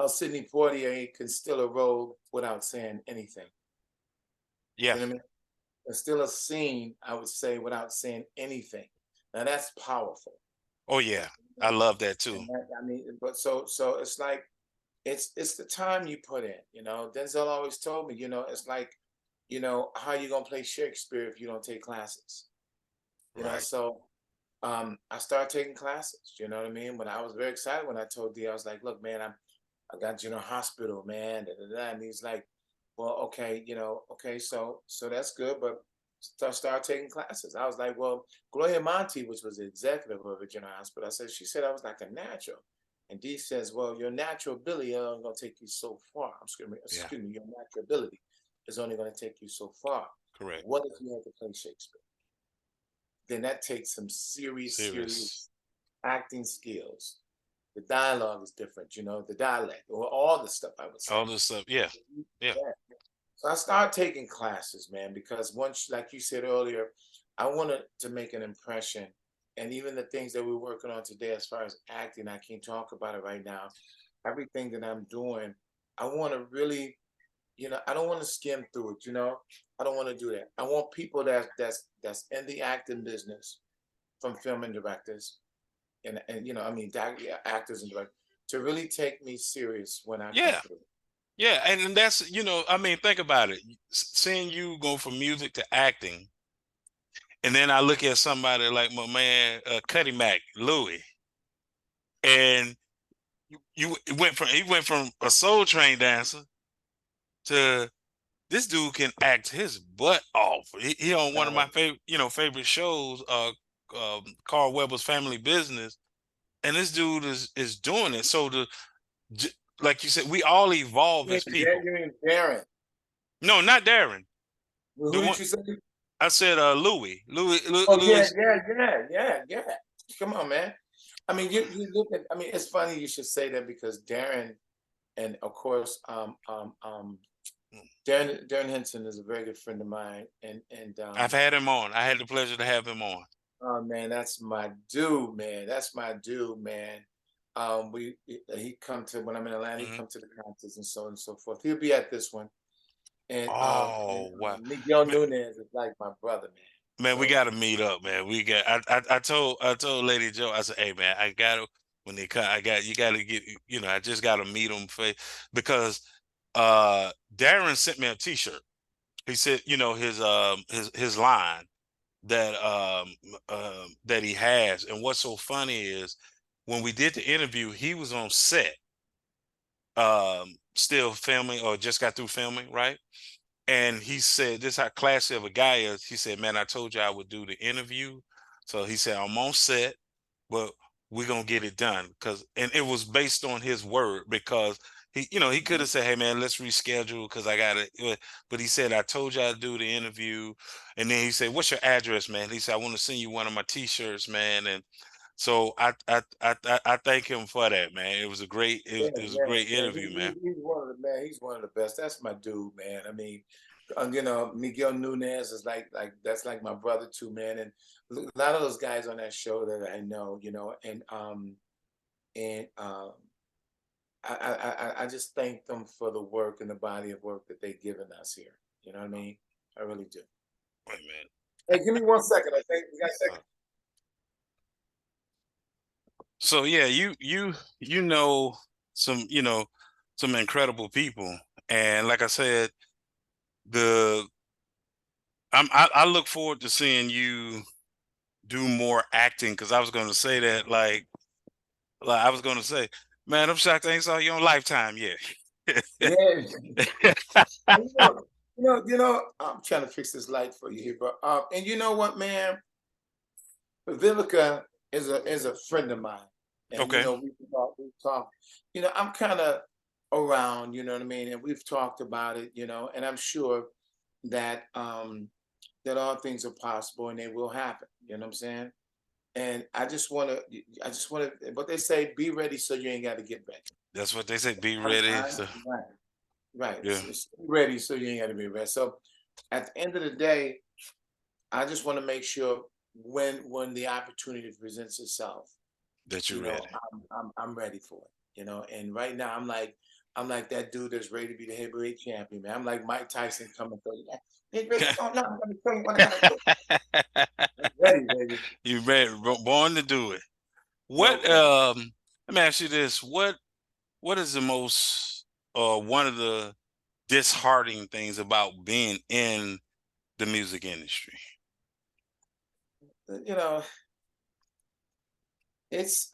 Sidney Poitier can steal a role without saying anything. Yeah. You know what I mean? And still a scene, I would say, without saying anything. Now that's powerful. Oh yeah, I love that too. And that, I mean, but so it's like it's the time you put in. You know, Denzel always told me, you know, it's like, you know, how you gonna play Shakespeare if you don't take classes? You know, Right. so I started taking classes. You know what I mean? When I was very excited when I told D, I was like, look, man, I got General Hospital, man. Da, da, da. And he's like, well, okay, you know, okay, so that's good, but start taking classes. I was like, well, Gloria Monty, which was the executive of a General Hospital, I said, she said I was like a natural. And D says, well, your natural ability is only going to take you so far. Yeah. Excuse me, your natural ability is only going to take you so far. Correct. What if you had to play Shakespeare? Then that takes some serious, Serious. serious acting skills. The dialogue is different, you know, the dialect, or all the stuff I would say. All this stuff. Yeah. Yeah. Yeah. So I started taking classes, man, because once, like you said earlier, I wanted to make an impression. And even the things that we're working on today, as far as acting, I can't talk about it right now. Everything that I'm doing, I want to really, you know, I don't want to skim through it, you know. I don't want to do that. I want people that's in the acting business, from film and directors, and you know, I mean, actors and directors, to really take me serious when I come Yeah. to the. Yeah. And that's, you know, I mean, think about it. Seeing you go from music to acting. And then I look at somebody like my man, Cuddy Mac, Louis, and he went from a Soul Train dancer to this dude can act his butt off. He on one of my favorite shows, Carl Weber's Family Business, and this dude is doing it. So like you said, we all evolve You as people. mean Darren? No, not Darren. Well, The who one did you say? I said, Louis, Oh yeah, Louis. yeah. Come on, man. I mean, you look at. I mean, it's funny you should say that because Darren, and of course, Darren Henson is a very good friend of mine, and I've had him on. I had the pleasure to have him on. oh man, that's my dude, man. That's my dude, man. He come to when I'm in Atlanta. He Hmm. come to the concerts and so on and so forth. He'll be at this one, and Oh wow, Miguel man, Nunez is like my brother, man. man, we So got to meet up, man. We got. I told Lady Joe. I said, hey, man, I got to when they come. I got you. Got to get. You know, I just got to meet him because Darren sent me a T-shirt. He said, you know, his line that that he has, and what's so funny is when we did the interview, he was on set, still filming or just got through filming, right? And he said, this is how classy of a guy is. He said, man, I told you I would do the interview. So he said, I'm on set, but we're gonna get it done. And it was based on his word because he could have said, "Hey man, let's reschedule because I got it." But he said, "I told you I'd do the interview," and then he said, "What's your address, man?" He said, "I want to send you one of my T-shirts, man." And so I thank him for that, man. It was a great Yeah, it was a yeah, great yeah. interview, man. He's one of the man. He's one of the best. That's my dude, man. I mean, Miguel Nunez is like that's like my brother too, man. And a lot of those guys on that show that I know, and I just thank them for the work and the body of work that they've given us here. You know what I mean? I really do. Wait, man. Hey, give me 1 second. I think we got a Uh, second. So yeah, you know some some incredible people, and like I said, the I look forward to seeing you do more acting because I was going to say that I was going to say, man, I'm shocked I ain't saw you on Lifetime yet. Yeah. I'm trying to fix this light for you here, but and you know what, man? Vivica is a friend of mine, and Okay, we talk. I'm kind of around, you know what I mean, and we've talked about it, and I'm sure that that all things are possible and they will happen. You know what I'm saying? And I just want to. But they say, be ready so you ain't got to get ready. that's what they say. Be I'm, ready. I, So right, right. yeah, It's ready so you ain't got to be ready. So at the end of the day, I just want to make sure when the opportunity presents itself, that you're ready. I'm ready for it. And right now I'm like that dude that's ready to be the heavyweight champion, man. I'm like Mike Tyson coming through. Yeah, hey, Rich, oh no, I'm gonna tell you what I gotta do. I'm ready, baby. You ready? Born to do it. No What? question. Let me ask you this: what is the most one of the disheartening things about being in the music industry? You know,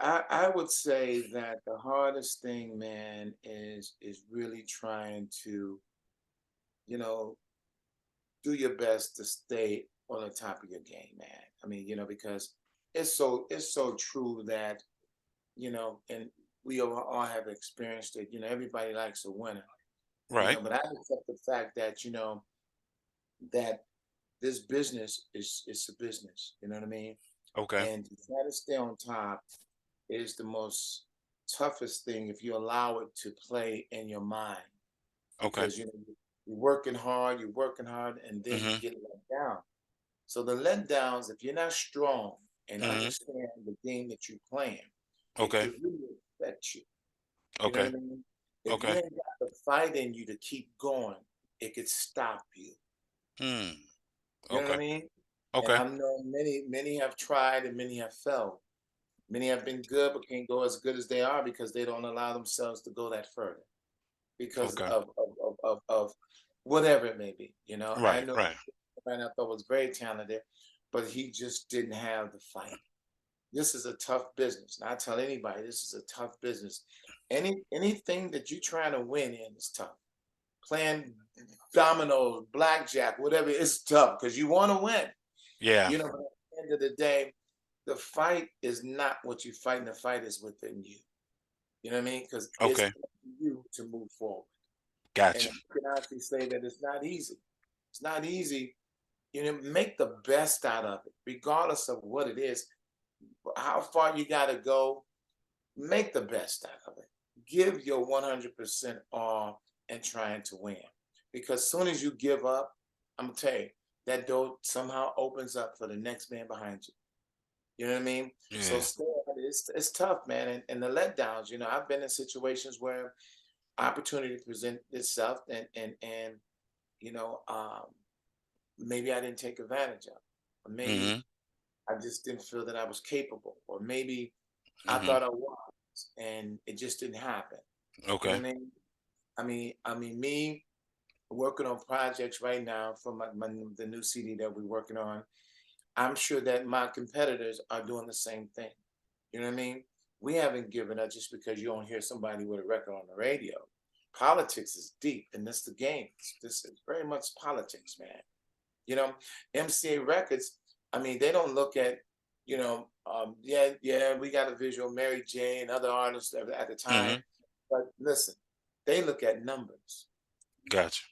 I would say that the hardest thing, man, is really trying to, you know, do your best to stay on the top of your game, man. I mean, because it's so true that, and we all have experienced it. Everybody likes a winner, Right. but I accept the fact that, that this business is a business, you know what I mean? Okay. And to try to stay on top is the most toughest thing if you allow it to play in your mind Okay. because you're working hard, and then you Mhm. get let down. So the letdowns, if you're not strong and Mhm. understand the game that you're playing, it Okay. could really affect you. You know what Okay. I mean? If you Okay. ain't got the fight in you to keep going, it could stop you. Hmm. You know what I Okay. mean? And Okay. I know many have tried and many have failed. Many have been good but can't go as good as they are because they don't allow themselves to go that further because Okay. of whatever it may be. I Right. know Right. man I thought was very talented, but he just didn't have the fight. This is a tough business. And I tell anybody, this is a tough business. Anything that you're trying to win in is tough. Playing dominoes, blackjack, whatever, it's tough because you want to win. Yeah. But at the end of the day, the fight is not what you're fighting. The fight is within you. You know what I mean? Because it's Okay. up to you to move forward. And Gotcha. I can honestly say that it's not easy. It's not easy. Make the best out of it, regardless of what it is, how far you got to go. Make the best out of it. Give your 100% all and trying to win. Because as soon as you give up, I'm gonna tell you that door somehow opens up for the next man behind you. You know what I mean? So Yeah. stay at it. It's tough, man. And the letdowns, I've been in situations where opportunity present itself and you know, um, maybe I didn't take advantage of. Or maybe Mhm. I just didn't feel that I was capable. Or maybe I Mhm. thought I was and it just didn't happen. You know Okay. what I mean? Me working on projects right now for the new CD that we're working on. I'm sure that my competitors are doing the same thing. You know what I mean? We haven't given up just because you don't hear somebody with a record on the radio. Politics is deep, and this the game. This is very much politics, man. You know, MCA Records. I mean, they don't look at, yeah, we got a visual, Mary J. and other artists at the time, Mhm. but listen, They look at numbers. Gotcha.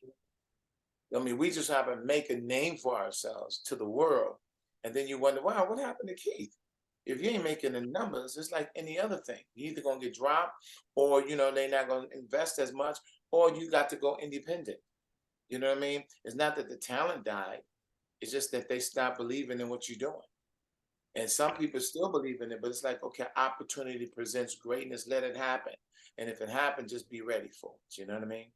I mean, we just have to make a name for ourselves to the world. And then you wonder, wow, what happened to Keith? If you ain't making the numbers, it's like any other thing. You either gonna get dropped, or they're not gonna invest as much, or you got to go independent. You know what I mean? It's not that the talent died, it's just that they stopped believing in what you're doing. And some people still believe in it, but it's like, okay, opportunity presents greatness, let it happen. And if it happens, just be ready for it. You know what I mean?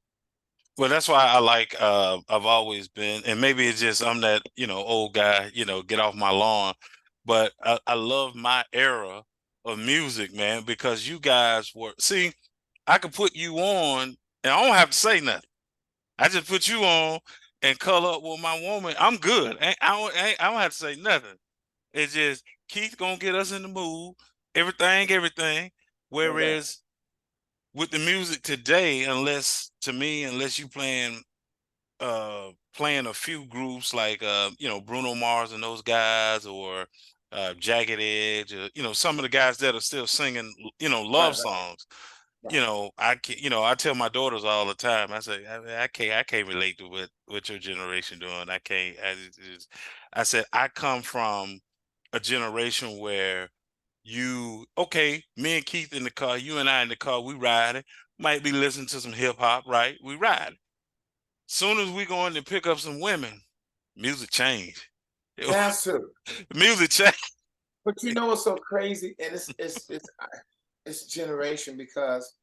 Well, that's why I like I've always been, and maybe it's just I'm that, old guy, get off my lawn. But I love my era of music, man, because you guys were, see, I could put you on and I don't have to say nothing. I just put you on and color up with my woman. I'm good. I don't have to say nothing. It's just Keith gonna get us in the mood, everything. No doubt. Whereas with the music today, unless you playing a few groups like Bruno Mars and those guys, or Jagged Edge, or some of the guys that are still singing Right, love right, songs. right. I can, I tell my daughters all the time. I say I can't relate to what your generation doing. I can't. I said I come from a generation where okay, me and Keith in the car, you and I in the car, we riding, might be listening to some hip hop, right? We ride. Soon as we go in to pick up some women, music changed. That's true. Music changed. But you know what's so crazy? And it's generation, because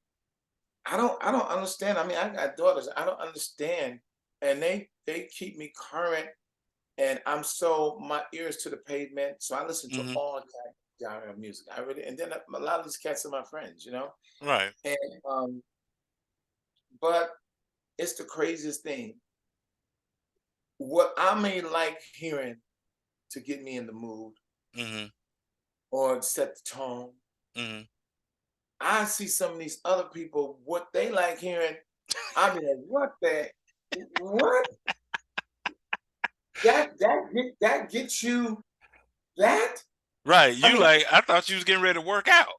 I don't understand. I mean, I got daughters. I don't understand, and they keep me current, and I'm so my ears to the pavement. So I listen to Hmm. all genre of music. I really, and then a lot of these cats are my friends. Right. And but it's the craziest thing. What I may like hearing to get me in the mood Hmm. or set the tone, Hmm. I see some of these other people, what they like hearing. I mean, like, what that gets you that? Right. I You mean, like, I thought you was getting ready to work out.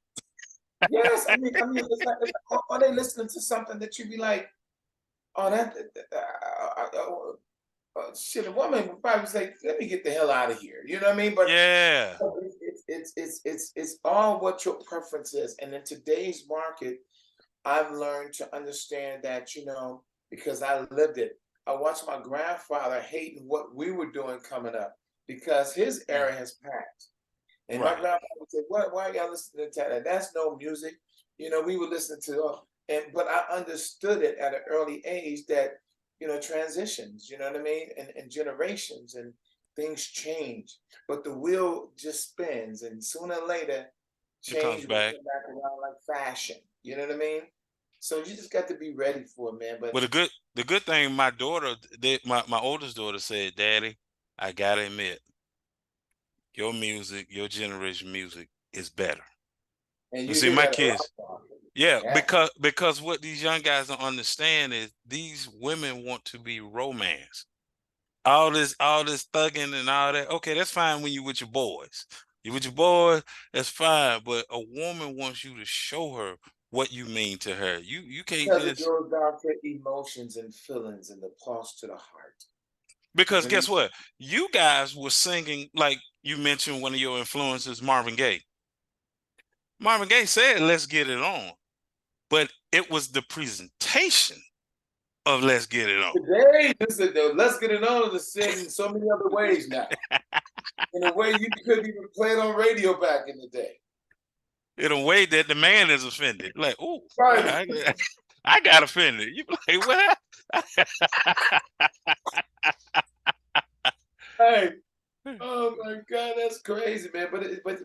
yes. I mean, it's like, are they listening to something that you be like, oh, shit? A woman would probably say, let me get the hell out of here. You know what I mean? But Yeah. it's all what your preference is. And in today's market, I've learned to understand that, because I lived it. I watched my grandfather hating what we were doing coming up, because his Mm. era has passed. And my Right. grandfather would say, "What? Why are y'all listening to that? That's no music." We would listen to, but I understood it at an early age that, transitions. You know what I mean? And generations, and things change, but the wheel just spins, and sooner or later, It comes change will back. come back around like fashion. You know what I mean? So you just got to be ready for it, man. But But the good thing, my daughter, my oldest daughter said, "Daddy, I gotta admit, your music, your generation music is better." and You you see, hear my that a lot. kids, yeah, Yeah, because what these young guys don't understand is these women want to be romance. All this thugging and all that. Okay, that's fine when you with your boys. You with your boys, that's fine. But a woman wants you to show her what you mean to her. You can't because it just, goes down to emotions and feelings and the pulse to the heart. because When you guess what? You guys were singing, like you mentioned one of your influences, Marvin Gaye. Marvin Gaye said, "Let's get it on," but it was the presentation of "Let's get it on." today, this is let's get it on is said in so many other ways now. In a way you couldn't even play it on radio back in the day. In a way that the man is offended. Like, oh, Right. I got offended. You be like, what? Hey. Oh my God, that's crazy, man.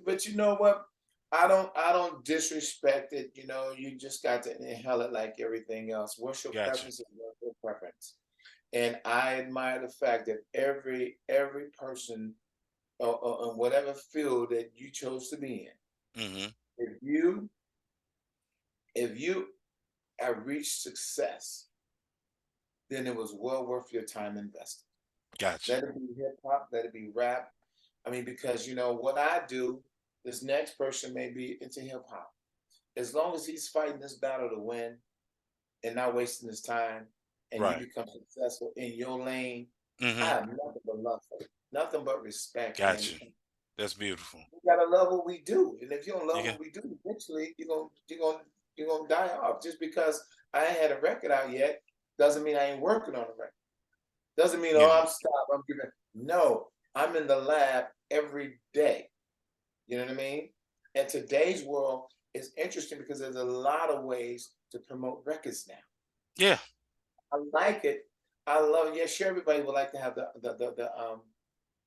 But you know what? I don't disrespect it. You just got to inhale it like everything else. What's your Gotcha. preference is what's your preference. And I admire the fact that every person, in whatever field that you chose to be Hmm. in, if you have reached success, then it was well worth your time invested. Gotcha. Let it be hip hop, let it be rap. I mean, because what I do, this next person may be into hip hop. As long as he's fighting this battle to win, and not wasting his time, and you Right. become successful in your lane, I Mm-hmm. have nothing but love for you, nothing but respect. Got And you. That's beautiful. we gotta love what we do. And if you don't You love can, what we do, eventually you're gonna die off. Just because I ain't had a record out yet doesn't mean I ain't working on a record. Doesn't mean, yeah. oh, I'm stopped. I'm giving. No, I'm in the lab every day. You know what I mean? And today's world is interesting because there's a lot of ways to promote records now. Yeah. I like it. I love it. Yeah, sure, everybody would like to have the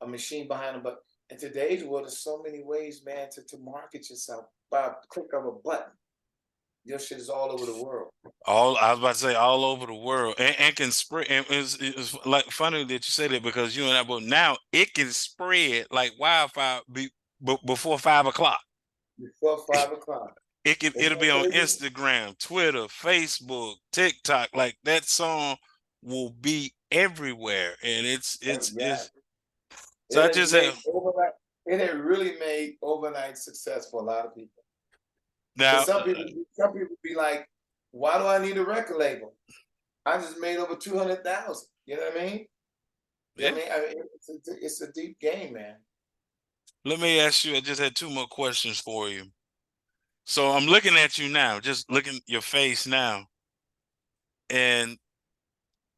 a machine behind them, but in today's world, there's so many ways, man, to market yourself by a click of a button. Your shit is all over the world. All I was about to say, all over the world, and can spread. And it's like funny that you say that because you and I both now it can spread like wildfire before 5 o'clock. Before 5 o'clock. It'll be on Instagram, Twitter, Facebook, TikTok. Like that song will be everywhere, and Yeah, it's. So it I has just made have overnight. It had really made overnight success for a lot of people. Because now. some people be like, "Why do I need a record label? I just made over 200,000." You know what I mean? You know Yeah. what I mean? It's a deep game, man. Let me ask you. I just had two more questions for you. So I'm looking at you now, just looking at your face now, and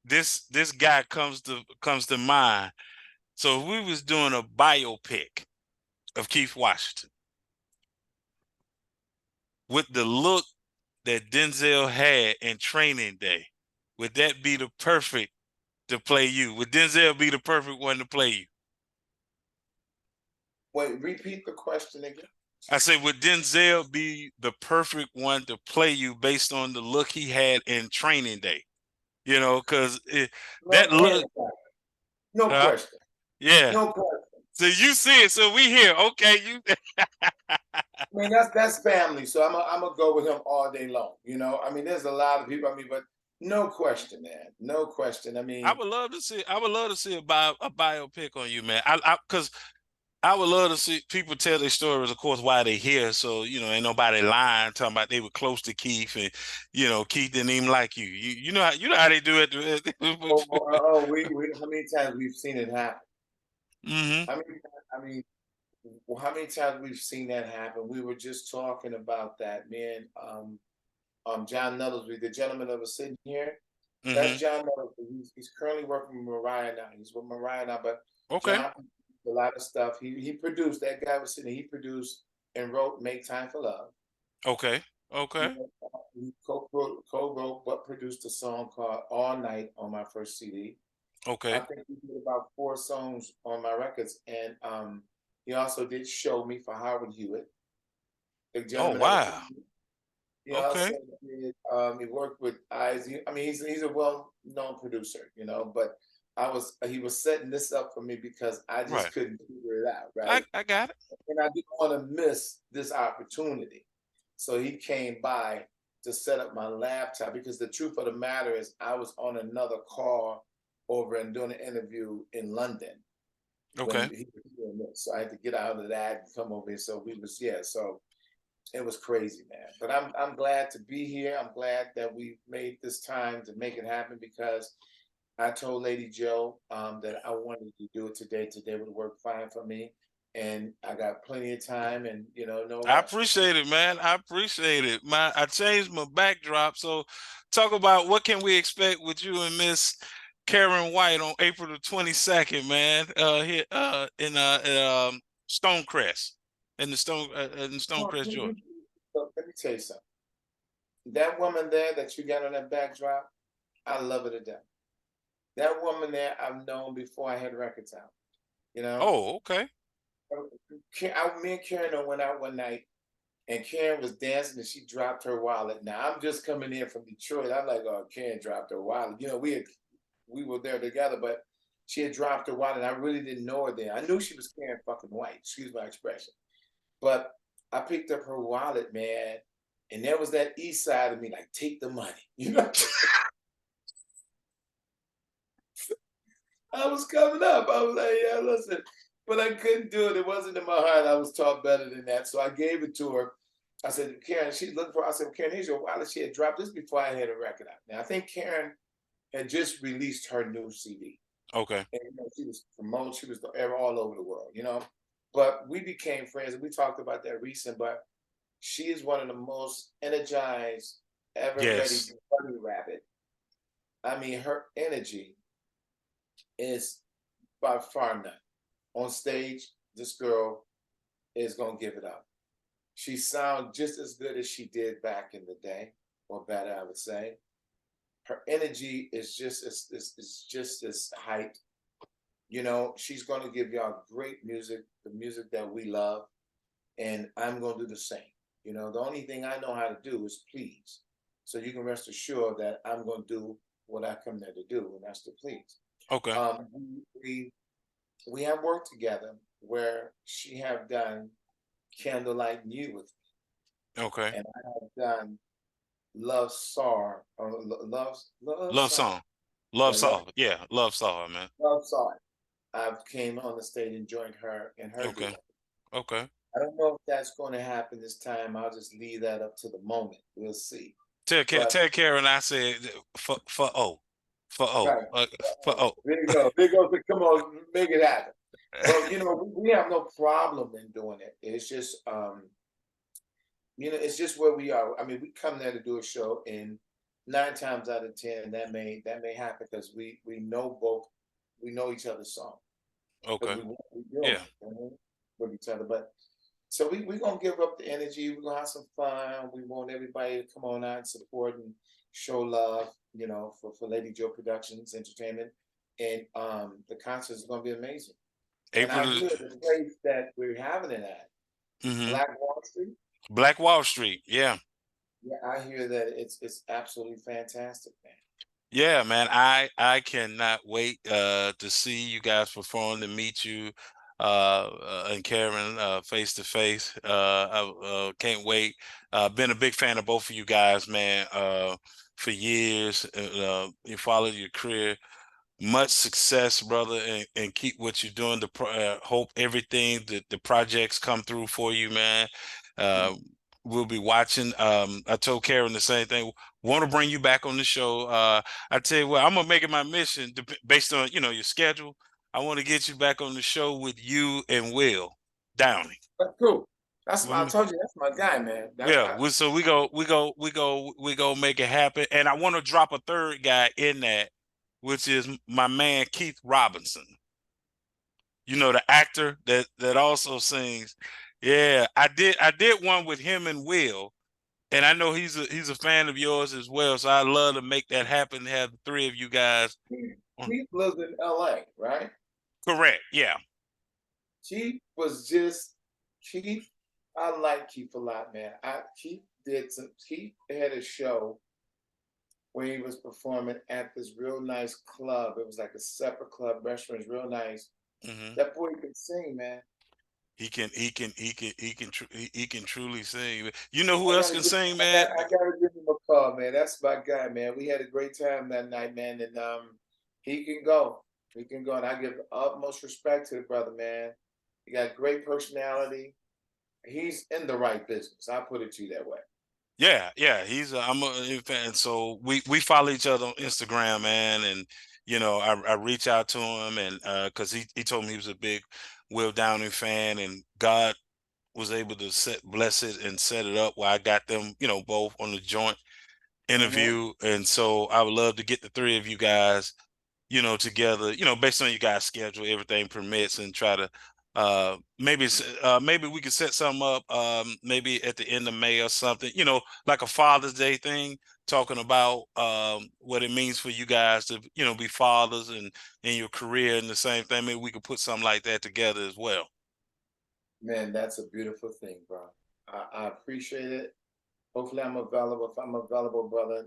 this guy comes to mind. So if we was doing a biopic of Keith Washington with the look that Denzel had in Training Day, would that be the perfect to play you? Would Denzel be the perfect one to play you? Wait, repeat the question again. I say, would Denzel be the perfect one to play you based on the look he had in Training Day? You know, because No, that look, no huh? question. Yeah. No question. So you see it, so we here. Okay, you. I mean, that's family. So I'm gonna go with him all day long. You know, I mean, there's a lot of people. I mean, but no question, man. No question. I I mean, would love to see. I would love to see a biopic on you, man. Because I would love to see people tell their stories, of course, why they here. So, ain't nobody lying, talking about they were close to Keith and, Keith didn't even like you. You know how they do it. we how many times we've seen it happen? Hmm. How many? I mean, how many times we've seen that happen? We were just talking about that, man. John Nuttlesley, the gentleman that was sitting here, that's Hmm. John Nuttlesley. He's currently working with Mariah now. He's with Mariah now, but Okay. John a lot of stuff. He produced. That guy was sitting. He produced and wrote "Make Time for Love." Okay. You Okay. know, he co-wrote but produced a song called "All Night" on my first CD. I Okay. think he did about 4 songs on my records, and he also did "Show Me" for Howard Hewitt, the Oh, gentleman that was wow. sitting. He Okay. also did, he worked with Eyes. I mean, he's a well-known producer, but he was setting this up for me because I just Right. couldn't figure it out, I, right? I got it. And I didn't want to miss this opportunity. So he came by to set up my laptop because the truth of the matter is I was on another call over and doing an interview in London when Okay. he was doing this. So I had to get out of that and come over here. So so it was crazy, man. But I'm glad to be here. I'm glad that we made this time to make it happen because I told Lady Joe that I wanted to do it today. Today would work fine for me, and I got plenty of time, and no I rush. appreciate it, man. I appreciate it. I changed my backdrop. So talk about what can we expect with you and Miss Karen White on April the 22nd, man. Here in Stonecrest. In Well, Stonecrest, Georgia. let me tell you something. That woman there that you got on that backdrop, I love her to death. That woman there, I've known before I had records out. You know, Oh, okay. me and Karen went out one night and Karen was dancing and she dropped her wallet. Now I'm just coming in from Detroit. I'm like, oh, Karen dropped her wallet. We were there together, but she had dropped her wallet. And I really didn't know her then. I knew she was Karen fucking White. Excuse my expression. But I picked up her wallet, man, and there was that east side of me, like, take the money. I was coming up. I was like, yeah, listen. But I couldn't do it. It wasn't in my heart. I was taught better than that. So I gave it to her. I said, Karen, she's looking for. I said, Karen, here's your wallet. She had dropped this before I had a record out. Now I think Karen had just released her new CD, Okay. and she was promoting. She was all over the world, But we became friends, and we talked about that recent. But she is one of the most energized, ever ready Yes. to bunny rabbit. I mean, her energy is by far none. On stage, this girl is gonna give it up. She sounds just as good as she did back in the day, or better, I would say. Her energy is just as hype. She's gonna give y'all great music, the music that we love, and I'm gonna do the same. The only thing I know how to do is please. So you can rest assured that I'm gonna do what I come there to do, and that's to please. Okay. We we have worked together where she have done Candlelight New with Okay. me, and I have done Love Song, Love Love Song, song. Love yeah, song. Yeah. Love song, man. Love Song. I've came on the stage and joined her in her Okay. duet. Okay. I don't know if that's going to happen this time. I'll just leave that up to the moment. We'll see. But Tell Karen I said for O. For O. right, For O. there you go. There you go. Come on, make it happen. But we have no problem in doing it. It's just it's just where we are. I mean, we come there to do a show, and 9 times out of 10, that may happen because we know both, we know each other's song because Okay. we do Yeah. it with each other. But so we gonna give up the energy. We're gonna have some fun. We want everybody to come on out and support and show love. For Lady Joe Productions Entertainment, and the concert is gonna be amazing. And I April. hear the place that we're having it at, Mm-hmm. Black Wall Street. Black Wall Street. Yeah. Yeah, I hear that it's absolutely fantastic, man. Yeah, man. I cannot wait to see you guys perform, to meet you and Karen face to face. I can't wait. Been a big fan of both of you guys, man, for years. You followed your career. Much success, brother, and keep what you're doing. Hope everything the projects come through for you, man. Uh, Mm. we'll be watching. I told Karen the same thing. Want to bring you back on the show. I tell you what, I'm gonna make it my mission, based on your schedule. I want to get you back on the show with you and Will Downing. That's cool. I Well, told you that's my guy, man. yeah, so we go make it happen. And I want to drop a third guy in that, which is my man Keith Robinson. The actor that also sings. Yeah, I did one with him and Will, and I know he's a fan of yours as well. So I'd love to make that happen. Have the three of you guys. Keith lives in L.A., right? Correct. Yeah. Keith was just Keith. I like Keith a lot, man. Keith had a show where he was performing at this real nice club. It was like a separate club restaurant, it's real nice. Hmm. That boy can sing, man. He can truly sing. You know I who else gotta can give, sing, I man? got, I gotta give him a call, man. That's my guy, man. We had a great time that night, man, and he can go. He can go, and I give the utmost respect to the brother, man. He got great personality. He's in the right business. I put it to you that way. Yeah, yeah, I'm a fan. So we follow each other on Instagram, man, and I reach out to him, and because he told me he was a big Will Downing fan, and God was able to bless it and set it up where I got them, both on the joint Hmm. interview. And so I would love to get the three of you guys, together, based on you guys' schedule, everything permits, and try to maybe we could set something up, maybe at the end of May or something, like a Father's Day thing, talking about what it means for you guys to, be fathers and in your career, and the same thing. Maybe we could put something like that together as well. Man, that's a beautiful thing, bro. I appreciate it. Hopefully, I'm available. If I'm available, brother,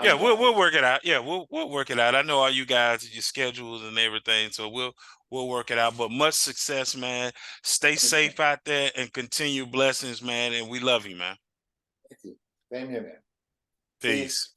Yeah, I'm we'll down. we'll work it out. Yeah, we'll work it out. I know all you guys, your schedules and everything, so we'll work it out. But much success, man. Stay safe out there and continue blessings, man. And we love you, man. Thank you. Same here, man. See you. Peace.